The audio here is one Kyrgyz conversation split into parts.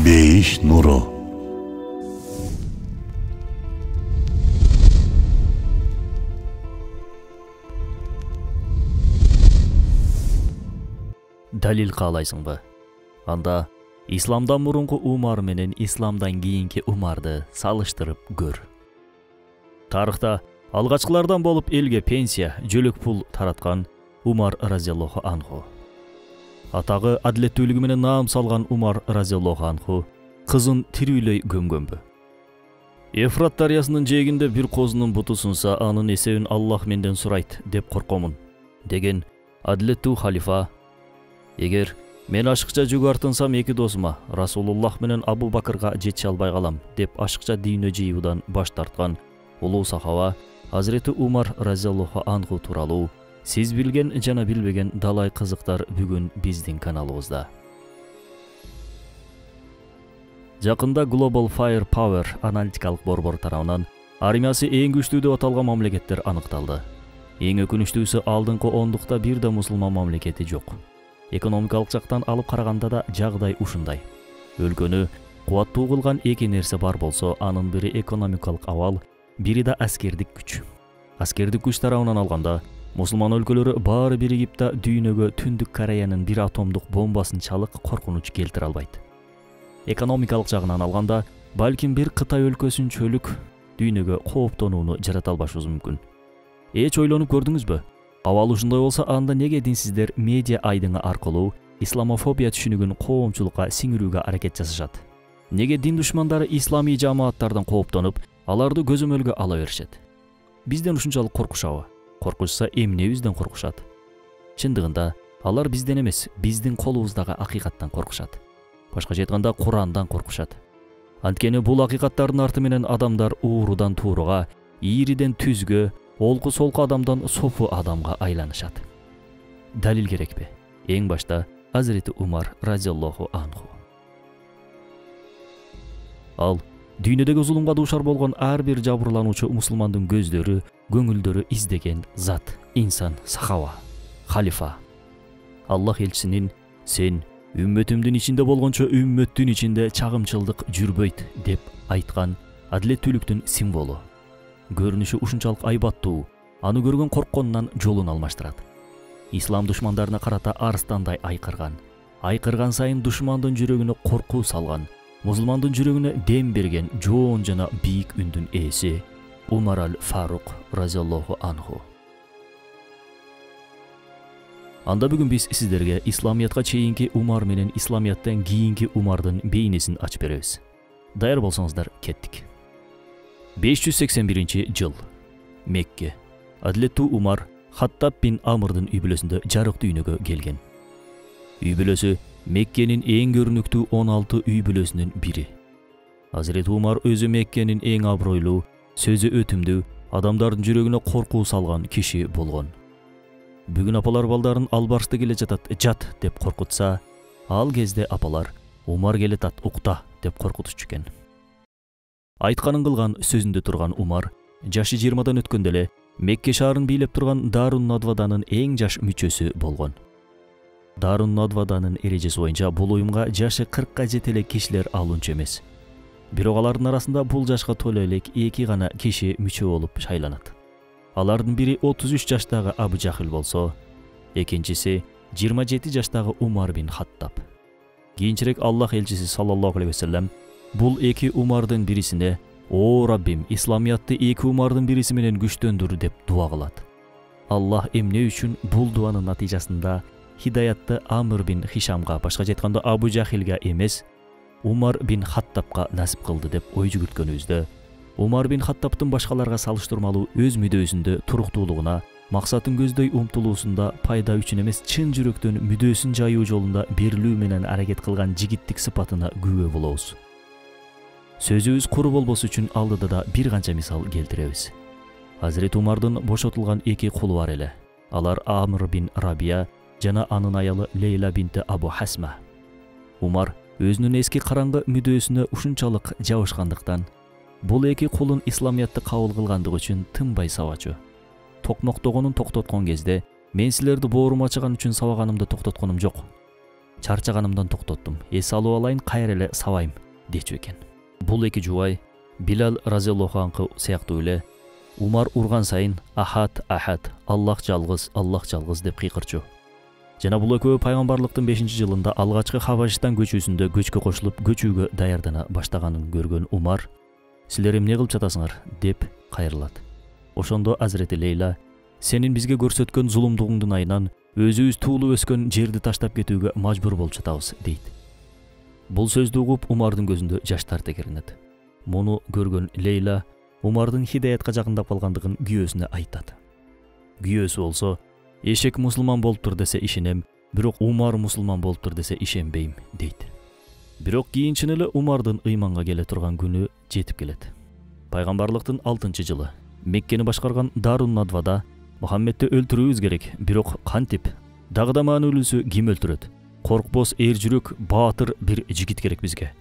Бейиш нуру. Далил каалайсыңбы? Анда исламдан мурунку Умар менен исламдан кийинки Умарды салыштырып көр. Тарыхта алгачкылардан болуп элге пенсия, жөлөк пул тараткан Умар разияллаху анху. Атагы адилеттүүлүгү менен наам салган Умар разияллаху анху кызын тирүүлөй көмгөнбү. Эфрат дарыясынын жээгинде бир козунун буту сунса, анын эсебин Аллах менден сурайт деп коркомун деген адилеттүү халифа: эгер мен ашыкча жүк артынсам эки досума, Расулуллах менен Абу Бакырга жете албай калам деп ашыкча дүйнө жыйуудан баш тарткан улуу сахаба Hazreti Umar разияллаху анху тууралуу сиз билген жана билбеген далай кызыктар бүгүн биздин каналыбызда. Жакында Global Firepower аналитикалык борбор тарабынан армиясы эң күчтүү деп аталган мамлекеттер аныкталды. Эң өкүнүчтүүсү алдыңкы ондукта бир да мусулман мамлекети жок. Экономикалык жактан алып караганда да жагдай ушундай. Өлкөнү кубаттуу кылган эки нерсе бар болсо, анын бири экономикалык абал, бири да аскердик күч. Аскердик күч тарабынан алганда, мусулман өлкөлөрү баары биригип да дүйнөгө Түндүк Кореянын бир атомдук бомбасын чалык коркунуч келтире албайт. Экономикалык жагынан алганда, балким бир Кытай өлкөсүнчөлүк дүйнөгө кооптонууну жарата албашыбыз мүмкүн. Эч ойлонуп көрдүңүзбү? Абал ушундай болсо, анда неге динсиздер медиа айдыңы аркылуу исламофобия түшүнүгүн коомчулукка сиңирүүгө аракет жасашат? Неге дин душмандары исламий жамааттардан кооптонуп, аларды көзөмөлгө ала беришет? Бизден ушунчалык коркушабы? Коркушса, эмнебизден коркушат? Чындыгында алар бизден эмес, биздин колубуздагы акыйкаттан коркушат. Башкача айтканда, Курандан коркушат. Анткени бул акыйкаттардын арты менен адамдар уурудан тууруга, ийриден түзгө, олку солку адамдан сопу адамга айланышат. Далил керекпи? Эң башта Hazreti Umar разияллаху анху. Ал дүйнөдөгү зулумга дуушар болгон ар бир жабырлануучу мусулмандын көздөрү, көңүлдөрү издеген зат, инсан, сахаба, халифа. Аллах элчисинин "Сен үммөтүмдүн ичинде болгончо үммөттүн ичинде чагымчылдык жүрбөйт" деп айткан адилеттүүлүктүн символу. Көрүнүшү ушунчалык айбаттуу, аны көргөн коркконунан жолун алмаштырат. Ислам душмандарына карата арстандай айкырган сайын душмандын жүрөгүнө коркуу салган, мусулмандын жүрөгүнө дем берген жоон жана бийик үндүн ээси Умар аль-Фарук разияллаху анху. Анда бүгүн биз сиздерге исламиятка чейинки Умар менен исламияттан кийинки Умардын бейнесин ачып беребиз. Даяр болсоңуздар, кеттик. 581-жыл. Мекке. Адилеттүү Умар Хаттаб бин Амрдын үй бүлөсүндө жарык дүйнөгө келген. Үй бүлөсү Меккенин эң көрүнүктүү 16 үй бүлөсүнүн бири. Hazreti Умар өзү Меккенин эң абройлуу, сөзү өтүмдүү, адамдардын жүрөгүнө коркуу салган киши болгон. Бүгүн апалар балдарын албарышты келе жатат, жат деп коркутса, ал кезде апалар Умар келетат, укта деп коркутучу экен. Айтканын кылган, сөзүндө турган Умар жашы 20-дан өткөндө эле Мекке шаарын бийлеп турган Дарун Надваданын эң жаш мүчөсү болгон. Дарун Надваданын эрежеси боюнча бул уюмга жашы 40-ка жете элек кишилер алуунчу эмес. Бирок алардын арасында бул жашка толо элек эки гана киши мүчө болуп шайланат. Алардын бири 33 жаштагы Абу Жахил болсо, экинчиси 27 жаштагы Умар бин Хаттаб. Кийинчерээк Аллах элчиси саллаллаху алейхи ва саллям бул эки Умардын бирисине "О Раббим, исламиятты эки Умардын бириси менен күчтөндүр" деп дуа кылат. Аллах эмне үчүн бул дуанын натыйжасында хидаятты Амр бин Хишамга, башкача айтканда Абу Жахилге эмес, Умар бин Хаттабга насип кылды деп ой жүгүрткөнүбүздө, Умар бин Хаттабтын башкаларга салыштырмалуу өз мүдөөсүндө туруктуулугуна, максатын көздөй умтулуусунда пайда үчүн эмес, чын жүрөктөн мүдөөсүн жайуу жолунда берилүү менен аракет кылган жигиттик сыпатына күбө болобуз. Сөзүбүз куру болбосу үчүн алдыда да бир канча мисал келтиребиз. Hazreti Умардын бошотулган эки кулу бар эле. Алар Амр бин Рабия жана анын аялы Лейла бинти Абу Хасма. Умар өзүнүн эски караңгы мүдөөсүнө ушунчалык жабышкандыктан бул эки кулун исламиятты кабыл кылгандыгы үчүн тынбай сабачу. Токмоктогонун токтоткон кезде, мен силерди боорума чыган үчүн сабаганымды токтотконум жок. чарчаганымдан токтоттум. Эс алып алайын, кайра эле сабайм дечү экен. Бул эки жубай Билал разияллаху анху сыяктуу эле Умар урган сайын ахат, Аллах жалгыз деп кыйкырчу. Жана бул экөө пайгамбарлыктын 5-жылында алгачкы Хабашистан көчүүсүндө көчкө кошулуп, көчүүгө даярдана баштаганын көргөн Умар, "Силер эмне кылып жатасыңар?" деп кайрылат. Ошондо Азирети Лейла, "Сенин бизге көрсөткөн зулумдугуңдун айынан өзүбүз туулуп өскөн жерди таштап кетүүгө мажбур болуп жатабыз" дейт. Бул сөздү угуп Умардын көзүндө жаштар текеринет. Муну көргөн Лейла Умардын хидаятка жакындап калгандыгын күйөөсүнө айтат. Күйөөсү болсо, "Эшек мусулман болуптур десе ишенем, бирок Умар мусулман болуптур десе ишенбейм" дейт. Бирок кийинчен эле Умардын ыйманга келе турган күнү жетип келет. Пайгамбарлыктын 6-жылы Меккени башкарган Дарун Надвада Мухаммедти өлтүрүүбүз керек, бирок кантип? Дагыдаман өлүсү ким өлтүрөт? Коркпос эр жүрөк, баатыр бир жигит керек бизге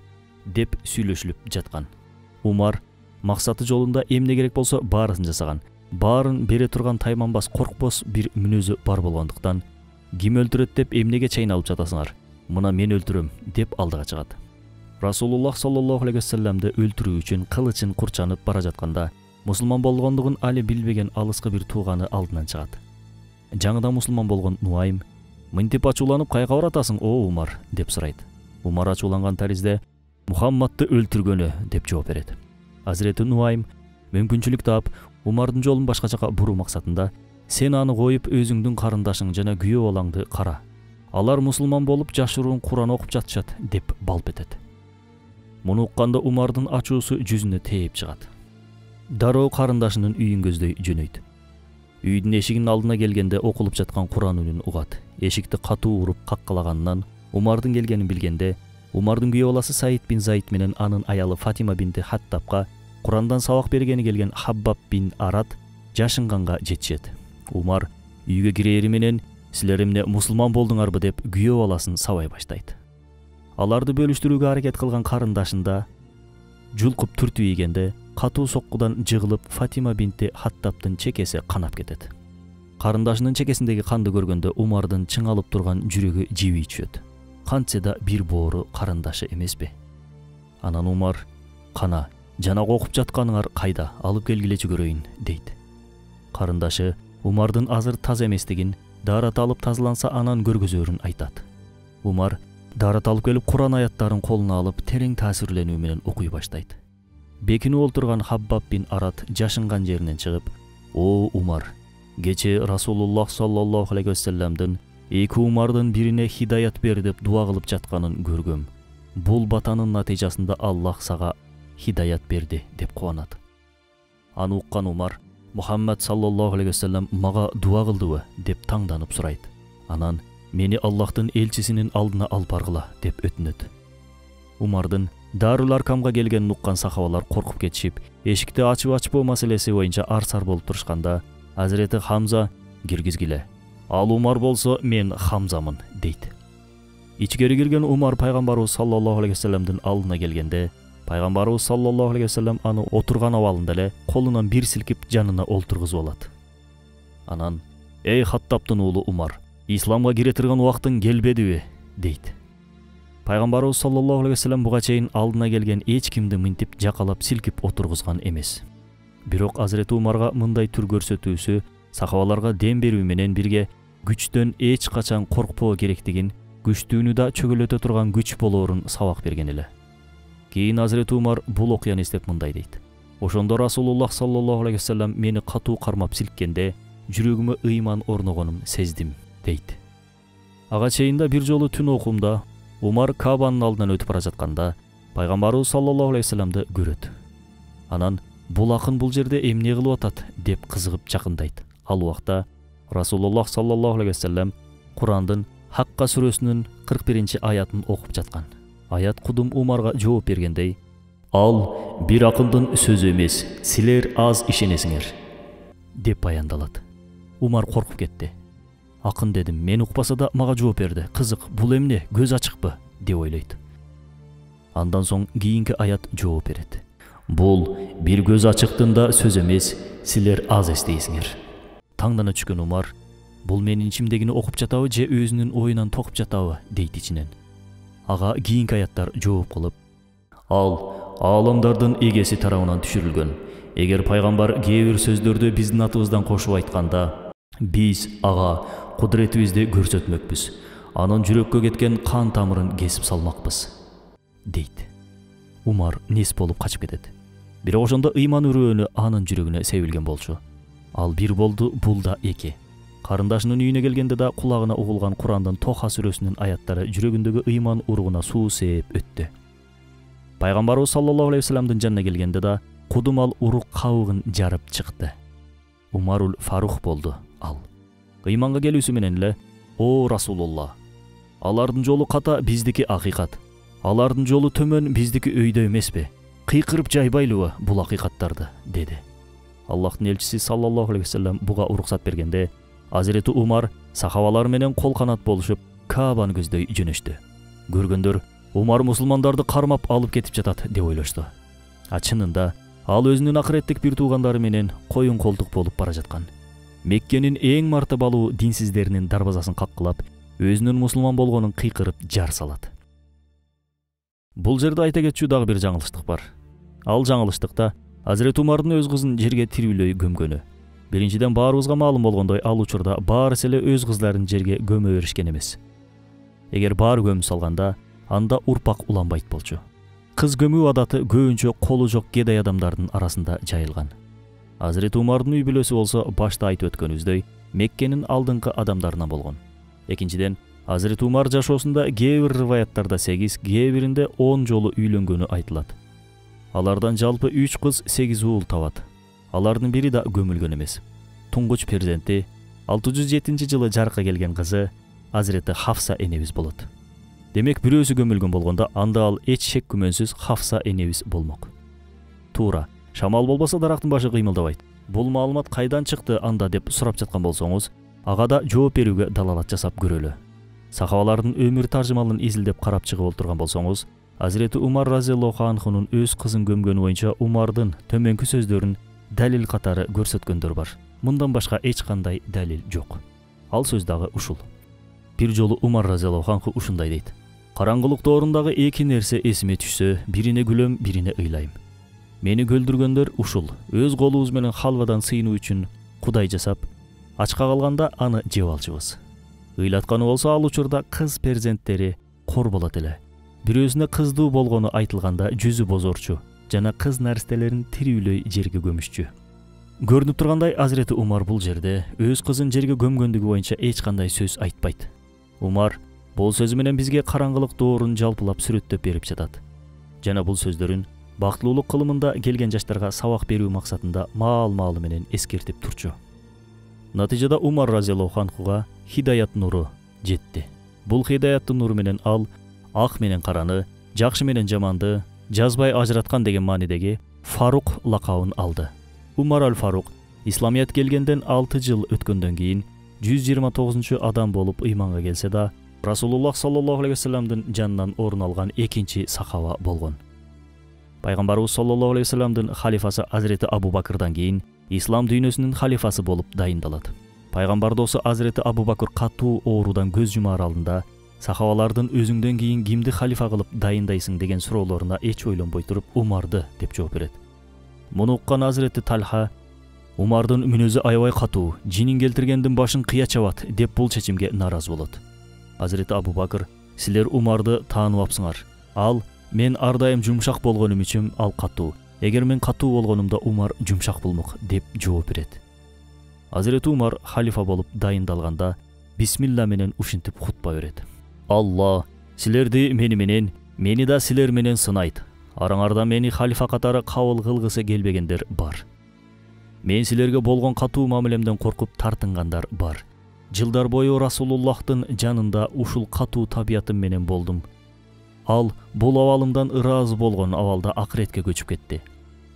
деп сүйлөшүлүп жаткан. Умар максаты жолунда эмне керек болсо баарысын жасаган. Баарын бере турган тайманбас, коркпос бир мүнөзү бар болгондуктан, ким өлтүрөт деп эмнеге чайналып жатасыңар? Мына мен өлтүрөм деп алдыга чыгат. Расулуллах саллаллаху алейхи вассаламды өлтүрүү үчүн кылычын курчанып бара жатканда, мусулман болгондугун али билбеген алыскы бир тууганы алдынан чыгат. Жаңыда мусулман болгон Нуайм, "Мынтип ачууланып кайга баратасың, о Умар?" деп сурайт. Умар ачууланган таризде "Мухаммадты өлтүргөнү" деп жооп берет. Азирети Нуайм мүмкүнчүлүк таап, Умардын жолун башка жака буруу максатында, "Сен аны коюп, өзүңдүн карындашың жана күйөө балаңды кара. Алар мусулман болуп жашыруун Куран окуп жатышат" деп балп этет. Муну укканда Умардын ачуусу жүзүнө тээп чыгат. Дароо карындашынын үйүн көздөй жөнөйт. Үйдүн эшигинин алдына келгенде окулуп жаткан Куран үнүн угат. Эшикти катуу уруп каккалаганынан Умардын келгенин билгенде, Умардын күйөө баласы Саид бин Заид менен анын аялы Фатима бинти Хаттабка Курандан сабак бергени келген Хаббаб бин Арат жашынганга жетишет. Умар үйгө кирери менен "Силер эмне мусулман болдуңарбы" деп күйөө баласын сабай баштайт. Аларды бөлүштүрүүгө аракет кылган карындашында жулкуп түртүү ийгенде катуу соккудан жыгылып Фатима бинти Хаттабтын чекеси канап кетет. Карындашынын чекесиндеги канды көргөндө Умардын чыңалып турган жүрөгү жиби түшөт. Кантсе да бир боору карындашы эмеспи? Анан Умар, "Кана, жанага окуп жатканыңар кайда? Алып келгилечи көрөйүн" дейт. Карындашы Умардын азыр таза эместигин, даарат алып тазаланса анан көргөзөрүн айтат. Умар даарат алып келип Куран аяттарын колуна алып терең таасирленүү менен окуй баштайт. Бекинип олтурган Хаббаб бин Арат жашынган жеринен чыгып, "О Умар, кече Расулуллах саллаллаху алейхи вассаламдын эки Умардын бирине хидаят бер деп дуа кылып жатканын көргөм. Бул батанын натыйжасында Аллах сага хидаят берди" деп кубанат. Аны уккан Умар, "Мухаммад саллаллаху алейхи вассалам мага дуа кылдыбы?" деп таңданып сурайт. Анан "Мени Аллахтын элчисинин алдына алып баргыла" деп өтүнөт. Умардын Дарул Аркамга келгенин уккан сахабалар коркуп кетишип, эшикти ачып-ачпоо маселеси боюнча арсар болуп турушканда, Азирети Хамза "Киргизгиле. Ал Умар болсо мен Хамзамын" дейт. Ичкери кирген Умар пайгамбарыбыз саллаллаху алейхи вассаламдын алдына келгенде, пайгамбарыбыз саллаллаху алейхи вассалам аны отурган абалында эле колунан бир силкип жанына олтургузуп алат. Анан "Эй Хаттабтын уулу Умар, исламга кире турган убактың келбедиби?" дейт. Пайгамбарыбыз саллаллаху алейхи вассалам буга чейин алдына келген эч кимди мынтип жакалап силкип отургузган эмес. Бирок Азирети Умарга мындай түр көрсөтүүсү сахабаларга дем берүү менен бирге күчтөн эч качан коркпоо керектигин, күчтүүнү да чөгөлөтө турган күч болоорун сабак берген эле. Кийин Азирети Умар бул окуяны эстеп мындай дейт. "Ошондо Расулуллах саллаллаху алейхи вассалам мени катуу кармап силккенде, жүрөгүмө ыйман орногонун сездим" дейт. Ага чейин да бир жолу түн окуумда Умар Кабанын алдынан өтүп бара жатканда, пайгамбарыбыз саллаллаху алейхи вассаламды көрөт. Анан "Бул акын бул жерде эмне кылып атат?" деп кызыгып жакындайт. Ал убакта Расулуллах саллаллаху алейхи вассалам Курандын Хакка сүрөсүнүн 41 аятын окуп жаткан. Аят кудум Умарга жооп бергендей: "Ал бир акындын сөзү эмес, силер аз ишенесиңер" деп баяндалат. Умар коркуп кетти. "Акын дедим, мен укпаса да мага жооп берди. Кызык, бул эмне, көз ачыкпы?" деп ойлойт. Андан соң кийинки аят жооп берет. "Бул бир көз ачыктын да сөз эмес, силер аз эстейсиңер." Таңдана түшкөн Умар Бул менин ичимдегини окуп жатабы же өзүнүн оюнан токуп жатабы дейт ичинен. Ага кийинки аяттар жооп кылып: Ал ааламдардын эгеси тарабынан түшүрүлгөн. Эгер пайгамбар кээ бир сөздөрдү биздин атыбыздан кошуп айтканда, биз ага кудуретибизди көрсөтмөкпүз. Анын жүрөккө кеткен кан тамырын кесип салмакпыз дейт. Умар нес болуп качып кетет. Бирок ошондо ыйман үрөөнү анын жүрөгүнө себилген болчу. Ал бир болду, бул да эки. Карындашынын үйүнө келгенде да кулагына угулган Курандын Тоха сүрөсүнүн аяттары жүрөгүндөгү ыйман уругуна суу сээп өттү. Пайгамбарыбыз саллаллаху алейхи вассаламдын жанына келгенде да кудумал урук кабыгын жарып чыкты. Умарул Фарух болду ал. Ыйманга келүүсү менен эле: "О Расулулла, алардын жолу ката, биздики акыйкат. Алардын жолу төмөн, биздики өйдө эмеспи? Кыйкырып жайбайлыбы бул акыйкаттарды?" деди. Аллахтын элчиси саллаллаху алейхи вассалам буга уруксат бергенде, Азирети Умар сахабалар менен кол канат болушуп Каабаны көздөй жөнөштү. Көргөндөр Умар мусулмандарды кармап алып кетип жатат деп ойлошту. А чынында ал өзүнүн акыреттик бир туугандары менен коюн колтук болуп бара жаткан. Меккенин эң мартабалуу динсиздеринин дарбазасын каккылап, өзүнүн мусулман болгонун кыйкырып жар салат. Бул жерде айта кетчү дагы бир жаңылыштык бар. Ал жаңылыштыкта Азирет Умардын өз кызын жерге тирүүлөй көмгөнү. Биринчиден, баарыбызга маалым болгондой, ал учурда баарысы эле өз кыздарын жерге көмө беришкен эмес. Эгер баары көмүп салганда, анда урпак уланбайт болчу. Кыз көмүү адаты көбүнчө колу жок кедай адамдардын арасында жайылган. Азирет Умардын үй бүлөсү болсо башта айтып өткөнүбүздөй Меккенин алдыңкы адамдарынан болгон. Экинчиден, Азирет Умар жашоосунда кээ бир риваяттарда 8, кээ биринде 10 жолу үйлөнгөнү айтылат. Алардан жалпы 3 кыз 8 уул табат. Алардын бири да көмүлгөн эмес. Туңгуч перзенти 607-жылы жарыкка келген кызы Азирети Хафса энебиз болот. Демек бирөөсү көмүлгөн болгондо анда ал эч шек күмөнсүз Хафса энебиз болмок. Туура, шамал болбосо дарактын башы кыймылдабайт. Бул маалымат кайдан чыкты анда деп сурап жаткан болсоңуз, ага да жооп берүүгө далалат жасап көрөлү. Сахабалардын өмүр таржымалын изилдеп карап чыгып олтурган болсоңуз, Азирети Умар разияллаху анхунун өз кызын көмгөнү боюнча Умардын төмөнкү сөздөрүн далил катары көрсөткөндөр бар. Мындан башка эч кандай далил жок. Ал сөз дагы ушул. Бир жолу Умар разияллаху анху ушундай дейт: "Караңгылык доорундагы эки нерсе эсиме түшсө, бирине күлөм, бирине ыйлайм. Мени көлдүргөндөр ушул: өз колубуз менен халвадан сыйынуу үчүн кудай жасап, ачка калганда аны жеп алчубуз. Ыйлатканы болсо ал учурда кыз перзенттери кор болот эле. Бирөөсүнө кыздуу болгону айтылганда жүзү бозорчу жана кыз наристелерин тирүүлөй жерге көмүшчү." Көрүнүп тургандай, Азирети Умар бул жерде өз кызын жерге көмгөндүгү боюнча эч кандай сөз айтпайт. Умар бул сөзү менен бизге караңгылык доорун жалпылап сүрөттөп берип жатат. Жана бул сөздөрүн бактылуулук кылымында келген жаштарга сабак берүү максатында маал-маалы менен эскертип турчу. Натыйжада Умар разияллаху анхуга хидаят нуру жетти. Бул хидаяттын нуру менен ал ак менен караны, жакшы менен жаманды жазбай ажыраткан деген маанидеги Фарук лакабын алды. Умар аль-Фарук исламият келгенден 6 жыл өткөндөн кийин 129 адам болуп ыйманга келсе да, Расулуллах саллаллаху алейхи вассаламдын жанынан орун алган экинчи сахаба болгон. Пайгамбарыбыз саллаллаху алейхи вассаламдын халифасы Азирети Абу Бакырдан кийин ислам дүйнөсүнүн халифасы болуп дайындалат. Пайгамбар досу Азирети Абу Бакыр катуу оорудан көз жумаар алдында сахабалардын өзүңдөн кийин кимди халифа кылып дайындайсың деген суроолоруна эч ойлонбой туруп Умарды деп жооп берет. Муну уккан Азирети Талха Умардын мүнөзү аябай катуу, жинин келтиргендин башын кыя чабат деп бул чечимге нааразы болот. Азирети Абу Бакыр: "Силер Умарды тааныбапсыңар. Ал мен ар дайым жумшак болгонум үчүн ал катуу. Эгер мен катуу болгонумда Умар жумшак болмок" деп жооп берет. Азирети Умар халифа болуп дайындалганда бисмилла менен ушинтип хутба берет: "Алла силерди мени да силер менен сынайт. Араңарда мени халифа катары кабыл кылгысы келбегендер бар. Мен силерге болгон катуу мамилемден коркуп тартынгандар бар. Жылдар бою Расулуллахтын жанында ушул катуу табиятым менен болдум. Ал бул абалымдан ыраазы болгон абалда акыретке көчүп кетти.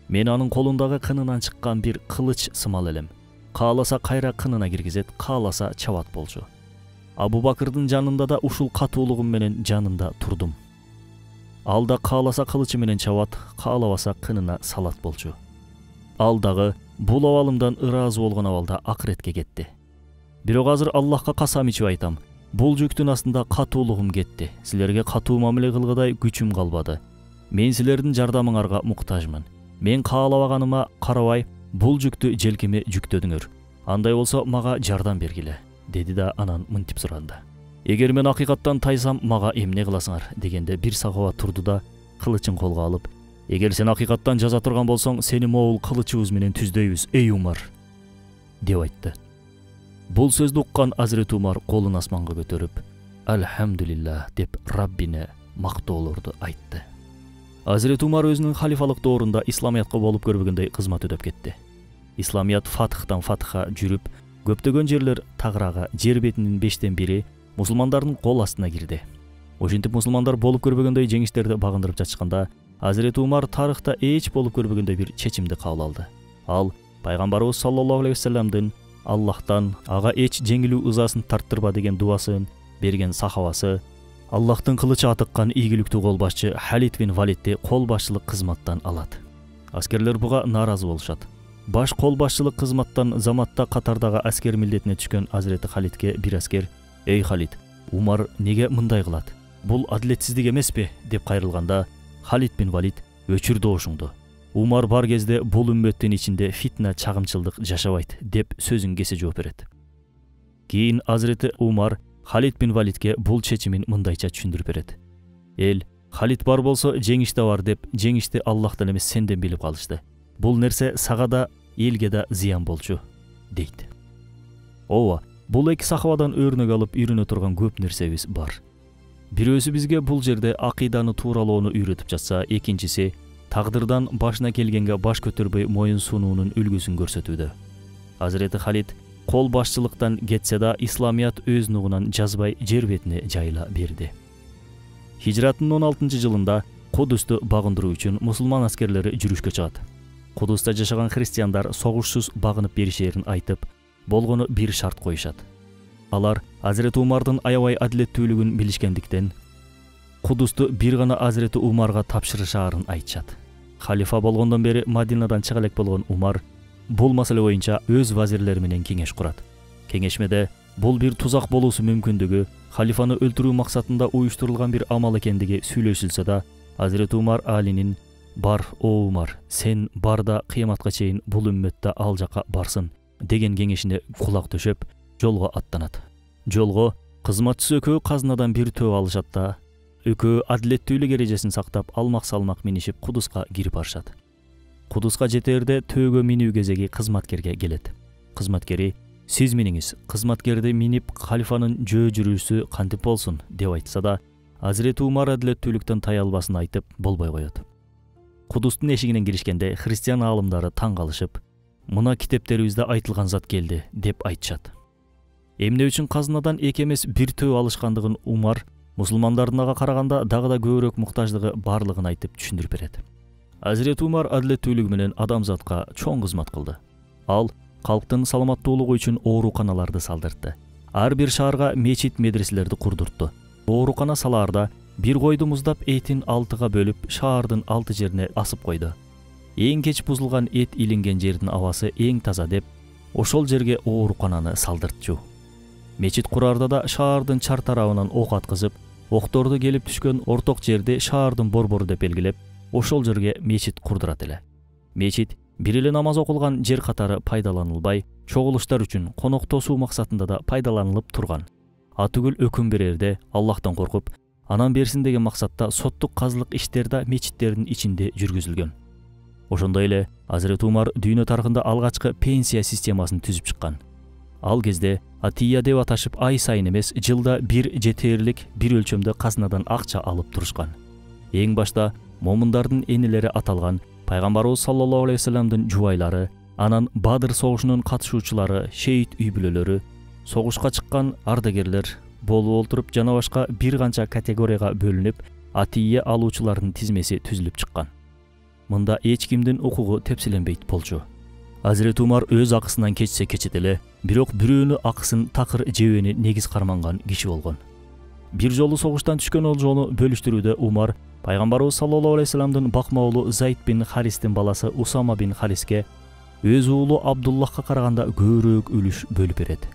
Мен анын колундагы кынынан чыккан бир кылыч сымал элем. Кааласа кайра кынына киргизет, кааласа чабат болчу. Абу Бакырдын жанында да ушул катуулугум менен жанында турдум. Ал да кааласа кылычы менен чабат, каалабаса кынына салат болчу. Ал дагы бул абалымдан ыраазы болгон абалда акыретке кетти. Бирок азыр Аллахка касам ичип айтам, бул жүктүн астында катуулугум кетти. Силерге катуу мамиле кылгыдай күчүм калбады. Мен силердин жардамыңарга муктажмын. Мен каалабаганыма карабай, бул жүктү желкеме жүктөдүңөр. Андай болсо мага жардам бергиле, деди да анан мынтип сурады. Эгер мен акыйкаттан тайсам, мага эмне кыласыңар дегенде бир сахаба турду да кылычын колго алып, эгер сен акыйкаттан жаза турган болсоң, сени могул кылычыбыз менен түздөйбүз, эй Умар, деп айтты. Бул сөздү уккан Азирет Умар колун асманга көтөрүп, "Алхамдулиллах" деп Раббине мактоолорду айтты. Азирет Умар өзүнүн халифалык доорунда исламиятка болуп көрбөгөндөй кызмат өтөп кетти. Исламият фатыхтан фатыха жүрүп, көптөгөн жерлер тагырага, жер бетинин 5/1 мусулмандардын кол астына кирди. Ошентип мусулмандар болуп көрбөгөндөй жеңиштерди багындырып жатышканда, Азирет Умар тарыхта эч болуп көрбөгөндөй бир чечимди кабыл алды. Ал пайгамбарыбыз саллаллаху алейхи вассаламдын Аллахтан ага эч жеңилүү ызасын тарттырба деген дуасын берген сахабасы, Аллахтын кылычы атыккан ийгиликтүү кол башчы Халид бин Валидти кол башчылык кызматтан алат. Аскерлер буга нааразы болушат. Баш кол башчылык кызматтан заматта катардагы аскер милдетине түшкөн Азирети Халидке бир аскер: "Эй Халид, Умар неге мындай кылат? Бул адилетсиздик эмеспи?" деп кайрылганда, Халид бин Валид: "Өчүр доошуңду. Умар бар кезде бул үммөттүн ичинде фитна, чагымчылдык жашабайт" деп сөзүн кесе жооп берет. Кийин Азирети Умар Халид бин Валидке бул чечимин мындайча түшүндүрүп берет. "Эл, Халид бар болсо жеңиш да бар" деп, жеңишти Аллахтан эмес сенден билип калышты. "Бул нерсе сага да, элге да зыян болчу" дейт. Ооба, бул эки сахабадан өрнөк алып үйрөнө турган көп нерсебиз бар. Бирөөсү бизге бул жерде акыйданы тууралоону үйрөтүп жатса, экинчиси тагдырдан башына келгенге баш көтөрбөй моюн сунуунун үлгүсүн көрсөтүүдө. Азирети Халид кол башчылыктан кетсе да, исламият өз нугунан жазбай жер бетине жайыла берди. Хижраттын 16-жылында Кудусту багындыруу үчүн мусулман аскерлери жүрүшкө чыгат. Кудуста жашаган христиандар согушсуз багынып беришерин айтып, болгону бир шарт коюшат. Алар Азирети Умардын аябай адилеттүүлүгүн билишкендиктен, Кудусту бир гана Азирети Умарга тапшырышаарын айтышат. Халифа болгондон бери Мадинадан чыга элек болгон Умар бул маселе боюнча өз вазирлери менен кеңеш курат. Кеңешмеде бул бир тузак болуусу мүмкүндүгү, халифаны өлтүрүү максатында уюштурулган бир амал экендиги сүйлөшүлсө да, Азирети Умар Алинин "Бар, о Умар, сен бар да кыяматка чейин бул үммөттө ал жака барсын" деген кеңешине кулак төшөп, жолго аттанат. Жолго кызматчысы экөө казынадан бир төө алышат да, экөө адилеттүүлүк эрежесин сактап, алмак-салмак минишип Кудуска кирип барышат. Кудуска жетерде төөгө минүү кезеги кызматкерге келет. Кызматкери: "Сиз миниңиз, кызматкерди минип халифанын жөө жүрүүсү кантип болсун" деп айтса да, Азирети Умар адилеттүүлүктөн тая албасын айтып болбой коет. Кудустун эшигинен киришкенде христиан аалымдары таң калышып, "Мына китептерибизде айтылган зат келди" деп айтышат. Эмне үчүн казынадан эки эмес бир төө алышкандыгын Умар мусулмандардын ага караганда дагы да көбүрөөк муктаждыгы барлыгын айтып түшүндүрүп берет. Азирети Умар адилеттүүлүгү менен адамзатка чоң кызмат кылды. Ал калктын саламаттуулугу үчүн ооруканаларды салдыртты. Ар бир шаарга мечит, медреселерди курдуртту. Оорукана салаарда бир койду муздап этин 6га бөлүп, шаардын 6 жерине асып койду. Эң кеч бузулган эт илинген жердин абасы эң таза деп, ошол жерге оорукананы салдыртчу. Мечит курарда да шаардын чар тарабынан ок аткызып, окторду келип түшкөн орток жерди шаардын борбору деп белгилеп, ошол жерге мечит курдурат эле. Мечит бир эле намаз окулган жер катары пайдаланылбай, чогулуштар үчүн, конок тосуу максатында да пайдаланылып турган. Атүгүл өкүм берерде Аллахтан коркуп, анан берсин деген максатта соттук казылык иштер да мечиттердин ичинде жүргүзүлгөн. Ошондой эле Азирети Умар дүйнө тарыхында алгачкы пенсия системасын түзүп чыккан. Ал кезде атия деп аташып, ай сайын эмес, жылда бир жетерлик бир өлчөмдө казынадан акча алып турушкан. Эң башта момундардын энелери аталган пайгамбарыбыз саллаллаху алейхи вассаламдын жубайлары, анан Бадыр согушунун катышуучулары, шейит үй бүлөлөрү, согушка чыккан ардагерлер болуп олтуруп жана башка бир канча категорияга бөлүнүп, атия алуучулардын тизмеси түзүлүп чыккан. Мында эч кимдин укугу тепсиленбейт болчу. Азирети Умар өз акысынан кечсе кечет эле, бирок бирөөнү акысын такыр жебени негиз карманган киши болгон. Бир жолу согуштан түшкөн олжону бөлүштүрүүдө Умар пайгамбарыбыз саллаллаху алейхи вассаламдын бакма уулу Зайд бин Харистин баласы Усама бин Хариске өз уулу Абдуллахка караганда көбүрөөк үлүш бөлүп берет.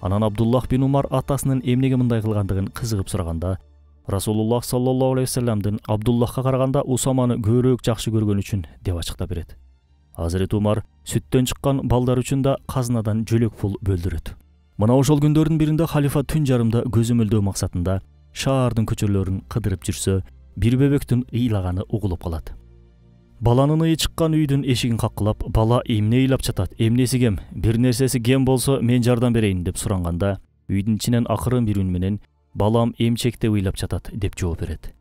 Анан Абдуллах бин Умар атасынын эмнеге мындай кылгандыгын кызыгып сураганда, Расулуллах саллаллаху алейхи вассаламдын Абдуллахка караганда Усаманы көбүрөөк жакшы көргөн үчүн деп ачыктап берет. Азырет Умар сүттөн чыккан балдар үчүн да казынадан жөлөк пул бөлдүрөт. Мына ошол күндөрдүн биринде халифа түн жарымда көзөмөлдөө максатында шаардын көчөлөрүн кыдырып жүрсө, бир бебектин ыйлаганы угулуп калат. Баланын ые чыккан үйдүн эшигин каккылап, бала эмне ыйлап жатат, эмнеси кем, бир нерсеси кем болсо мен жардам берейин деп суранганда, үйдүн ичинен акырын бир үн менен балам эмчекте ыйлап жатат деп жооп берет.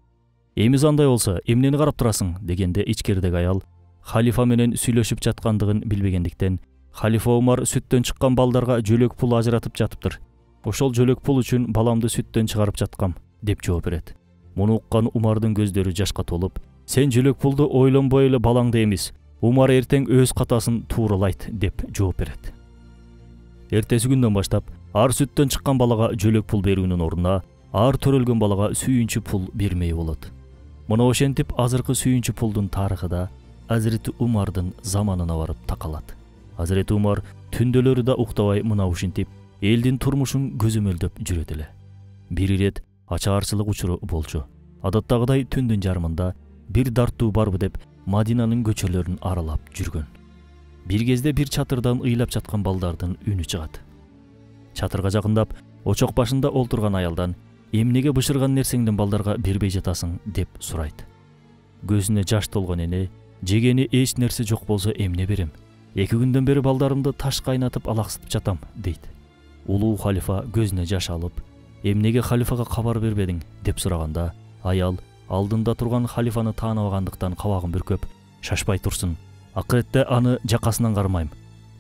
Эмиз андай болсо, эмнени карап турасың дегенде ичкеридеги аял халифа менен сүйлөшүп жаткандыгын билбегендиктен, халифа Умар сүттөн чыккан балдарга жөлөк пул ажыратып жатыптыр. Ошол жөлөк пул үчүн баламды сүттөн чыгарып жаткам деп жооп берет. Муну уккан Умардын көздөрү жашка толуп, сен жөлөк пулду ойлонбой эле балаңды эмис, Умар эртең өз катасын тууралайт деп жооп берет. Эртеси күндөн баштап ар сүттөн чыккан балага жөлөк пул берүүнүн ордуна ар төрөлгөн балага сүйүнчү пул бермей болот. Мына ошентип азыркы сүйүнчү пулдун тарыхы да Азирети Умардын заманына барып такалат. Азирети Умар түндөлөрү да уктабай мына ушинтип элдин турмушун көзөмөлдөп жүрөт эле. Бир ирет ачаарчылык учуру болчу. Адаттагыдай түндүн жарымында бир дартуу барбы деп Мадинанын көчөлөрүн аралап жүргөн. Бир кезде бир чатырдан ыйлап жаткан балдардын үнү чыгат. Чатырга жакындап, очок башында олтурган аялдан эмнеге бышырган нерсеңден балдарга бербей жатасың деп сурайт. Көзүнө жаш толгон эне, жегени эч нерсе жок болсо эмне берем? 2 күндөн бери балдарымды таш кайнатып алаксытып жатам дейт. Улуу халифа көзүнө жаш алып, эмнеге халифага кабар бербедиң деп сураганда, аял алдында турган халифаны тааныбагандыктан кабагын бүркөп, шашпай турсун. Акыретте аны жакасынан кармайм.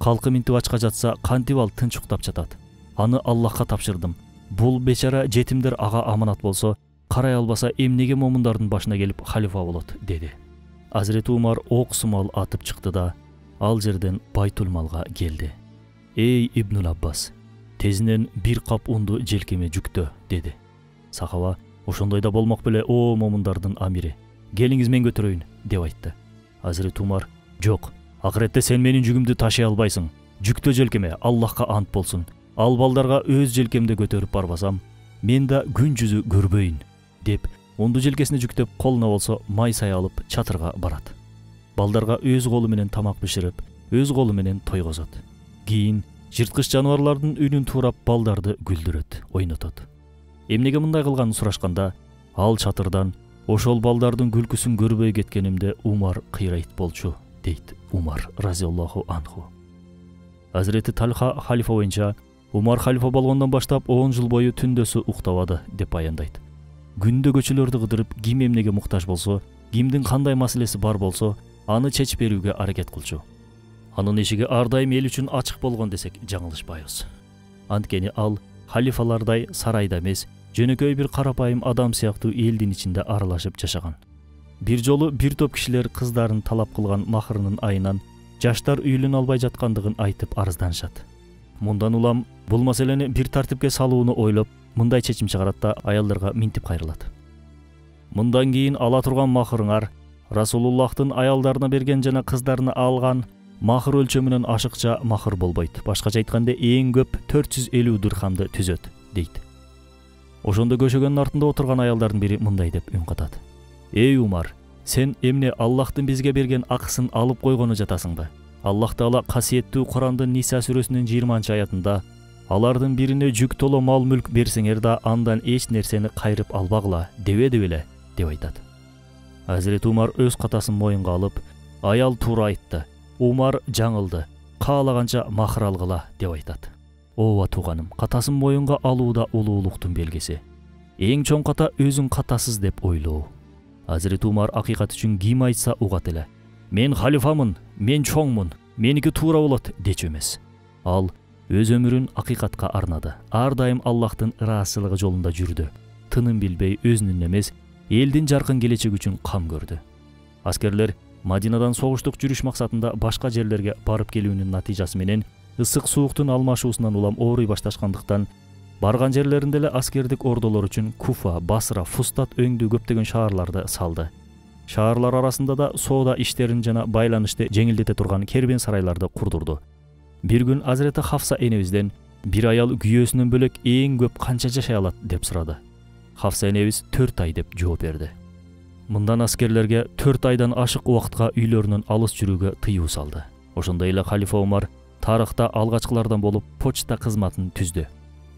Калкы минтип ачка жатса, кантип ал тынч уктап жатат. Аны Аллахка тапшырдым. Бул бечара жетимдер ага аманат болсо, карай албаса эмнеге момундардын башына келип халифа болот деди. Азирети Умар ок сумал атып чыкты да, ал жерден Байтулмалга келди. Эй Ибнул Аббас, тезинен бир кап унду желкеме жүктө деди. Сахаба, ошондой да болмок беле, о момундардын амири, келиңиз мен көтөрөйүн деп айтты. Азирети Умар, жок, акыретте сен менин жүгүмдү ташый албайсың. Жүктө желкеме, Аллахка ант болсун. Ал балдарга өз желкемде көтөрүп барбасам, мен да күн жүзү көрбөйүн деп, унду желкесине жүктөп, колуна болсо май сай алып чатырга барат. Балдарга өз колу менен тамак биширип, өз колу менен тойгозот. Кийин жырткыч жаныбарлардын үнүн туурап балдарды күлдүрөт, ойнотот. Эмнеге мындай кылганын сурашканда, ал чатырдан ошол балдардын күлкүсүн көрбөй кеткенимде Умар кыйрайт болчу, дейт Умар разияллаху анху. Азирети Талха халифа боюнча, Умар халифа болгондон баштап 10 жыл бою түндөсү уктабады деп баяндайт. Күндө көчөлөрдү кыдырып, ким эмнеге муктаж болсо, кимдин кандай маселеси бар болсо, аны чечип берүүгө аракет кылчу. Анын эшиги ар дайым эл үчүн ачык болгон десек жаңылышпайбыз. Анткени ал халифалардай сарайда эмес, жөнөкөй бир карапайым адам сыяктуу элдин ичинде аралашып жашаган. Бир жолу бир топ кишилер кыздарын талап кылган махрынын айынан жаштар үйлөнө албай жаткандыгын айтып арызданышат. Мындан улам бул маселени бир тартипке салууну ойлоп, мындай чечим чыгарат да аялдарга минтип кайрылат. Мындан кийин ала турган махрыңар Расулуллахтын аялдарына берген жана кыздарына алган махр өлчөмүнөн ашыкча махр болбойт. Башкача айтканда эң көп 450 дирхамды түзөт, дейт. Ошондо көшөгөнүн артында отурган аялдардын бири мындай деп үн катат. Эй Умар, сен эмне Аллахтын бизге берген акысын алып койгону жатасыңбы? Аллах Таала касиеттүү Курандын Ниса сүрөсүнүн 20-аятында алардын бирине жүк толо мал мүлк берсеңер да андан эч нерсени кайрып албагыла, дебеди беле, деп айтат. Азирети Умар өз катасын моюнга алып, аял туура айтты. Умар жаңылды. Каалаганча махр алгыла деп айтат. Ооба тууганым, катасын моюнга алуу да улуулуктун белгиси. Эң чоң ката өзүң катасыз деп ойлоо. Азирети Умар акыйкат үчүн ким айтса угат эле. Мен халифамын, мен чоңмун, меники туура болот дечү эмес. Ал өз өмүрүн акыйкатка арнады. Ар дайым Аллахтын ыраазычылыгы жолунда жүрдү. Тыным билбей өзүнүн эмес, элдин жаркын келечеги үчүн кам көрдү. Аскерлер Мадинадан согуштук жүрүш максатында башка жерлерге барып келүүнүн натыйжасы менен ысык сууктун алмашуусунан улам ооруй башташкандыктан барган жерлеринде эле аскердик ордолор үчүн Куфа, Басра, Фустат өңдүү көптөгөн шаарларды салды. Шаарлар арасында да соода иштерин жана байланышты жеңилдете турган кербен сарайларды курдурду. Бир күн Азирети Хафса энебизден Бир аял күйөөсүнөн бөлөк эң көп канча жашай алат деп сурады. Хафса энебиз 4 ай деп жооп берди. Мындан аскерлерге 4 айдан ашык убакытка үйлөрүнөн алыс жүрүүгө тыюу салды. Ошондой эле халифа Умар тарыхта алгачкылардан болуп почта кызматын түздү.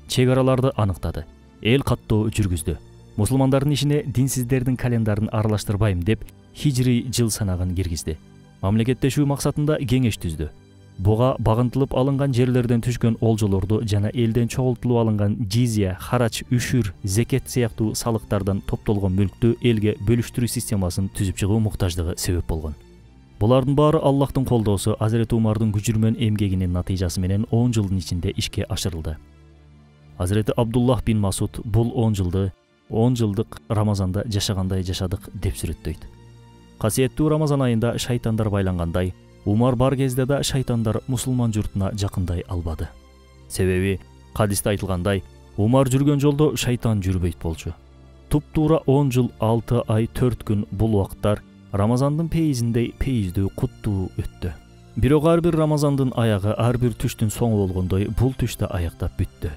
Чек араларды аныктады. Эл каттоо жүргүздү. Мусулмандардын ишине динсиздердин календарын аралаштырбайм деп хижри жыл санагын киргизди. Мамлекеттешүү максатында кеңеш түздү. Буга багынтылып алынган жерлерден түшкөн олжолорду жана элден чогултулуп алынган жизия, харач, үшүр, зекет сыяктуу салыктардан топтолгон мүлктү элге бөлүштүрүү системасын түзүп чыгуу муктаждыгы себеп болгон. Булардын баары Аллахтын колдоосу, Азирети Умардын күчүрмөн эмгегинин натыйжасы менен 10 жылдын ичинде ишке ашырылды. Азирети Абдуллах бин Масуд бул 10 жылдык Рамазанда жашагандай жашадык деп сүрөттөйт. Касиеттүү Рамазан айында шайтандар байлангандай, Умар бар кезде да шайтандар мусулман журтуна жакындай албады. Себеби хадисте айтылгандай, Умар жүргөн жолдо шайтан жүрбөйт болчу. Туп-туура 10 жыл 6 ай 4 күн бул убакыттар Рамазандын пейизиндей пейиздүү куттуу өттү. Бирок ар бир Рамазандын аягы ар бир түштүн соңу болгондой бул түш да аяктап бүттү.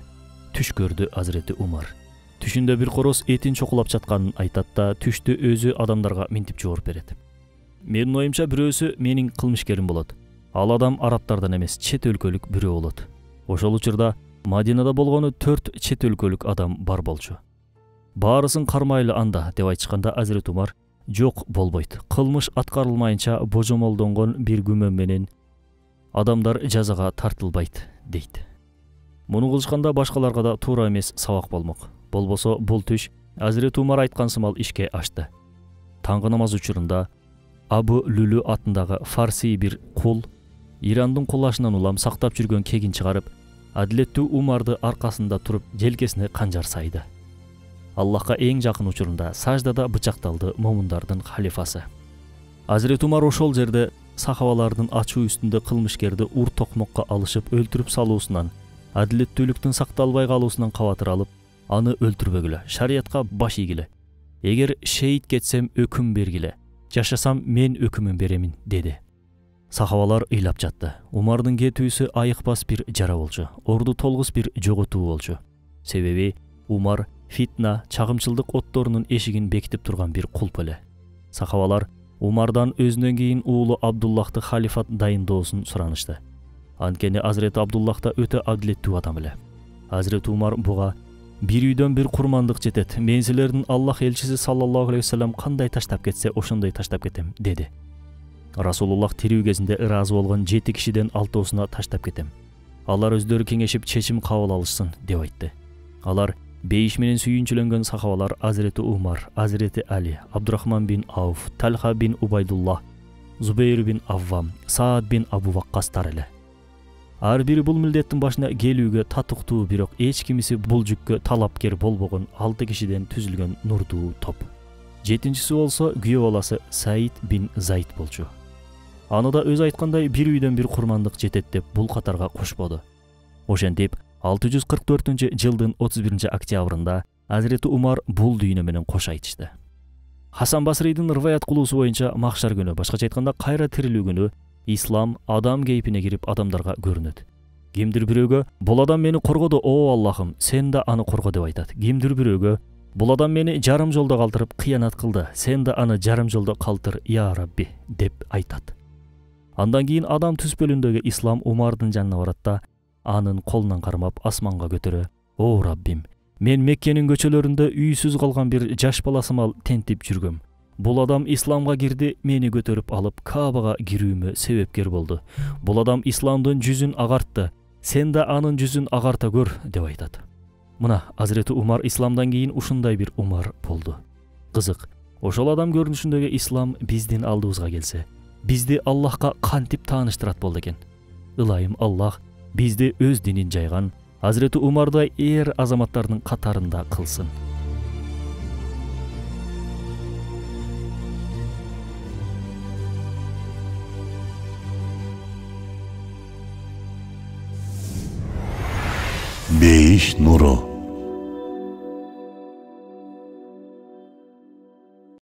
Түш көрдү Азирети Умар. Түшүндө бир короз этин чокулап жатканын айтат да түштү өзү адамдарга минтип жооп берет. Менин оюмча бирөөсү менин кылмышкерим болот. Ал адам арабтардан эмес, чет өлкөлүк бирөө болот. Ошол учурда Мадинада болгону 4 чет өлкөлүк адам бар болчу. Баарысын кармайлы анда деп айтышканда Азирет Умар жок болбойт. Кылмыш аткарылмайынча божомолдонгон бир күмөн менен адамдар жазага тартылбайт дейт. Муну кылышканда башкаларга да туура эмес сабак болмок. Болбосо бул түш Азирет Умар айткан сымал ишке ашты. Таңгы намаз учурунда Абу Лүлү атындагы фарси бир кул Ирандын кулашынан улам сактап жүргөн кегин чыгарып, адилеттүү Умарды аркасында туруп желкесине канжар сайды. Аллахка эң жакын учурунда саждада бычакталды момундардын халифасы. Азирет Умар ошол жерде сахабалардын ачуу үстүндө кылмышкерди ур токмокко алышып өлтүрүп салуусунан, адилеттүүлүктүн сакталбай калуусунан кабатыр алып, аны өлтүрбөгүлө, шариятка баш ийгиле. Эгер шейит кетсем өкүм бергиле, жашасам мен өкүмүн беремин деди. Сахабалар ыйлап жатты. Умардын кетүүсү айыкпас бир жара болчу, орду толгус бир жоготуу болчу. Себеби Умар фитна, чагымчылдык отторунун эшигин бекитип турган бир кулп эле. Сахабалар Умардан өзүнөн кийин уулу Абдуллахты халифат дайындоосун суранышты. Анткени Азирет Абдуллах да өтө адилеттүү адам эле. Азирет Умар буга бир үйдөн бир курмандык жетет. Мен силердин Аллах элчиси саллаллаху алейхи вассалам кандай таштап кетсе, ошондой таштап кетем деди. Расулуллах тирүү кезинде ыраазы болгон 7 кишиден 6-оосуна таштап кетем. Алар өздөрү кеңешип чечим кабыл алышсын деп айтты. Алар бейиш менен сүйүнчүлөнгөн сахабалар Азирети Умар, Азирети Али, Абдурахман бин Ауф, Талха бин Убайдуллах, Зубейр бин Аввам, Саад бин Абу Ваккастар эле. Ар бири бул милдеттин башына келүүгө татыктуу, бирок эч кимиси бул жүккө талапкер болбогон 6 кишиден түзүлгөн нурдуу топ. 7-чиси болсо күйөө баласы Саид бин Зайд болчу. Аны да өз айткандай бир үйдөн бир курмандык жетет деп бул катарга кошподу. Ошентип 644-жылдын 31 октябрында Азирети Умар бул дүйнө менен кош айтышты. Хасан Басридин рываят кылуусу боюнча махшар күнү, башкача айтканда кайра тирилүү күнү, ислам адам кейпине кирип адамдарга көрүнөт. Кимдир бирөөгө бул адам мени коргоду, о Аллахым, сен да аны корго деп айтат. Кимдир бирөөгө бул адам мени жарым жолдо калтырып кыянат кылды, сен да аны жарым жолдо калтыр, я Рабби деп айтат. Андан кийин адам түспөлүндөгү ислам Умардын жанына барат да анын колунан кармап асманга көтөрө, о Раббим, мен Меккенин көчөлөрүндө үйсүз калган бир жаш баласымал тентип жүргөм. Бул адам исламга кирди, мени көтөрүп алып Каабага кирүүмө себепкер болду. Бул адам исламдын жүзүн агартты, сен да анын жүзүн агарта көр деп айтат. Мына Азирети Умар исламдан кийин ушундай бир Умар болду. Кызык, ошол адам көрүнүшүндөгү ислам биздин алдыбызга келсе, бизди Аллахка кантип тааныштырат болду экен. Ылайым Аллах бизди өз динин жайган Азирети Умардай эр азаматтардын катарында кылсын. Бейиш нуру.